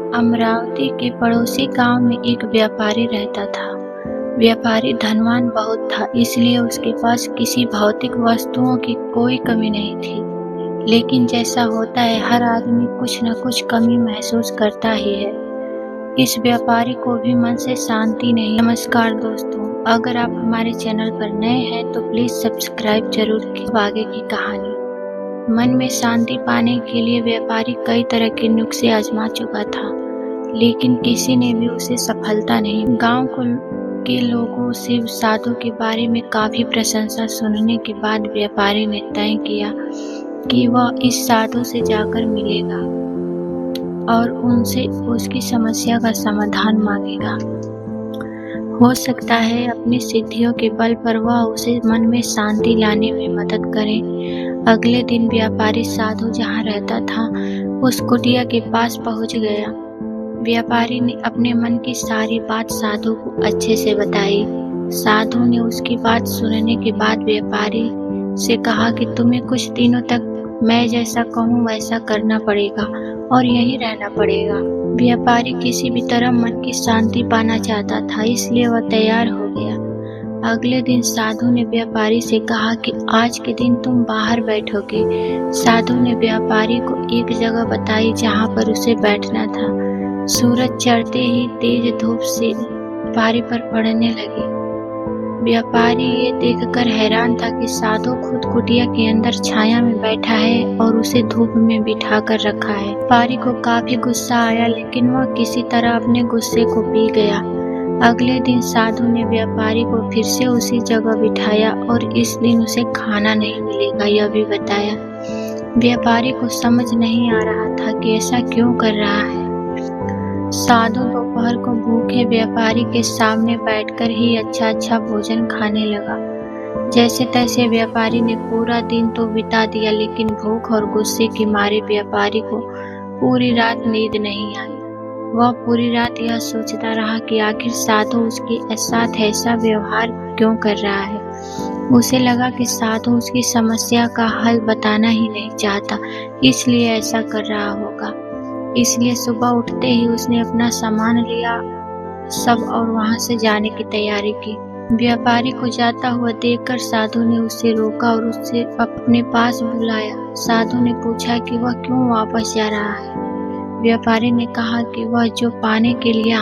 अमरावती के पड़ोसी गांव में एक व्यापारी रहता था। व्यापारी धनवान बहुत था, इसलिए उसके पास किसी भौतिक वस्तुओं की कोई कमी नहीं थी। लेकिन जैसा होता है, हर आदमी कुछ न कुछ कमी महसूस करता ही है। इस व्यापारी को भी मन से शांति नहीं। नमस्कार दोस्तों, अगर आप हमारे चैनल पर नए हैं तो प्लीज सब्सक्राइब जरूर कीजिए। आगे की कहानी। मन में शांति पाने के लिए व्यापारी कई तरह के नुस्खे आजमा चुका था, लेकिन किसी ने भी उसे सफलता नहीं। गांव के लोगों से साधु के बारे में काफी प्रशंसा सुनने के बाद व्यापारी ने तय किया कि वह इस साधु से जाकर मिलेगा और उनसे उसकी समस्या का समाधान मांगेगा। हो सकता है अपनी सिद्धियों के बल पर वह उसे मन में शांति लाने में मदद करे। अगले दिन व्यापारी साधु जहाँ रहता था उस कुटिया के पास पहुँच गया। व्यापारी ने अपने मन की सारी बात साधु को अच्छे से बताई। साधु ने उसकी बात सुनने के बाद व्यापारी से कहा कि तुम्हें कुछ दिनों तक मैं जैसा कहूँ वैसा करना पड़ेगा और यहीं रहना पड़ेगा। व्यापारी किसी भी तरह मन की शांति पाना चाहता था, इसलिए वह तैयार हो गया। अगले दिन साधु ने व्यापारी से कहा कि आज के दिन तुम बाहर बैठोगे। साधु ने व्यापारी को एक जगह बताई जहाँ पर उसे बैठना था। सूरज चढ़ते ही तेज धूप से व्यापारी पर पड़ने लगी। व्यापारी ये देखकर हैरान था कि साधु खुद कुटिया के अंदर छाया में बैठा है और उसे धूप में बिठा कर रखा है। व्यापारी को काफी गुस्सा आया, लेकिन वह किसी तरह अपने गुस्से को पी गया। अगले दिन साधु ने व्यापारी को फिर से उसी जगह बिठाया और इस दिन उसे खाना नहीं मिलेगा यह भी बताया। व्यापारी को समझ नहीं आ रहा था कि ऐसा क्यों कर रहा है। साधु दोपहर को भूखे व्यापारी के सामने बैठकर ही अच्छा भोजन खाने लगा। जैसे तैसे व्यापारी ने पूरा दिन तो बिता दिया, लेकिन भूख और गुस्से के मारे व्यापारी को पूरी रात नींद नहीं आई। वह पूरी रात यह सोचता रहा कि आखिर साधु उसके साथ ऐसा व्यवहार क्यों कर रहा है। उसे लगा कि साधु उसकी समस्या का हल बताना ही नहीं चाहता, इसलिए ऐसा कर रहा होगा। इसलिए सुबह उठते ही उसने अपना सामान लिया सब और वहां से जाने की तैयारी की। व्यापारी को जाता हुआ देखकर साधु ने उसे रोका और उसे अपने पास बुलाया। साधु ने पूछा कि वह क्यों वापस जा रहा है। व्यापारी ने कहा कि वह जो पाने के लिए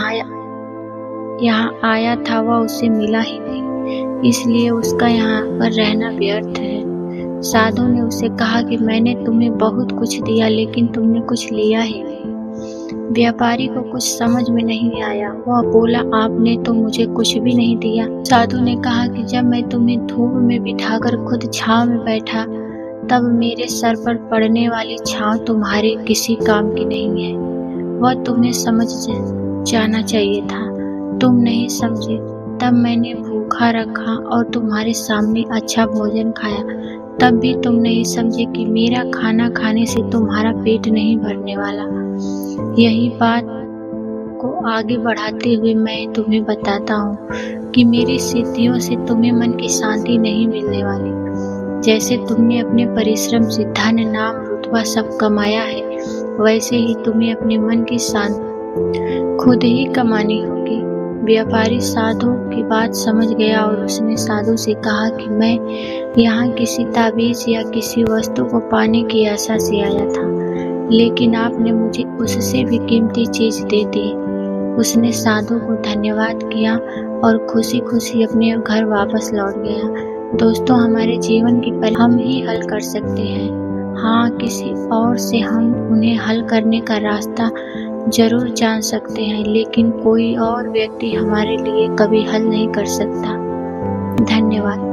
यहाँ आया था वह उसे मिला ही नहीं, इसलिए उसका यहाँ पर रहना व्यर्थ है। साधु ने उसे कहा कि मैंने तुम्हें बहुत कुछ दिया, लेकिन तुमने कुछ लिया ही नहीं। व्यापारी को कुछ समझ में नहीं आया। वह बोला, आपने तो मुझे कुछ भी नहीं दिया। साधु ने कहा कि जब मैं तुम्हें धूप में बिठाकर खुद छांव में बैठा, तब मेरे सर पर पड़ने वाली छांव तुम्हारे किसी काम की नहीं है। वह तुम्हें समझ जाना चाहिए था, तुम नहीं समझे। तब मैंने भूखा रखा और तुम्हारे सामने अच्छा भोजन खाया, तब भी तुम नहीं समझे कि मेरा खाना खाने से तुम्हारा पेट नहीं भरने वाला। यही बात को आगे बढ़ाते हुए मैं तुम्हें बताता हूँ कि मेरी सिद्धियों से तुम्हें मन की शांति नहीं मिलने वाली। जैसे तुमने अपने परिश्रम से धन, नाम, रुतबा सब कमाया है, वैसे ही तुम्हें अपने मन की शांति खुद ही कमानी होगी। व्यापारी साधु की बात समझ गया और उसने साधु से कहा कि मैं यहाँ किसी ताबीज या किसी वस्तु को पाने की आशा से आया था, लेकिन आपने मुझे उससे भी कीमती चीज दे दी। उसने साधु को धन्यवाद किया और खुशी खुशी अपने घर वापस लौट गया। दोस्तों, हमारे जीवन की परेशानी हम ही हल कर सकते हैं। हाँ, किसी और से हम उन्हें हल करने का रास्ता जरूर जान सकते हैं, लेकिन कोई और व्यक्ति हमारे लिए कभी हल नहीं कर सकता। धन्यवाद।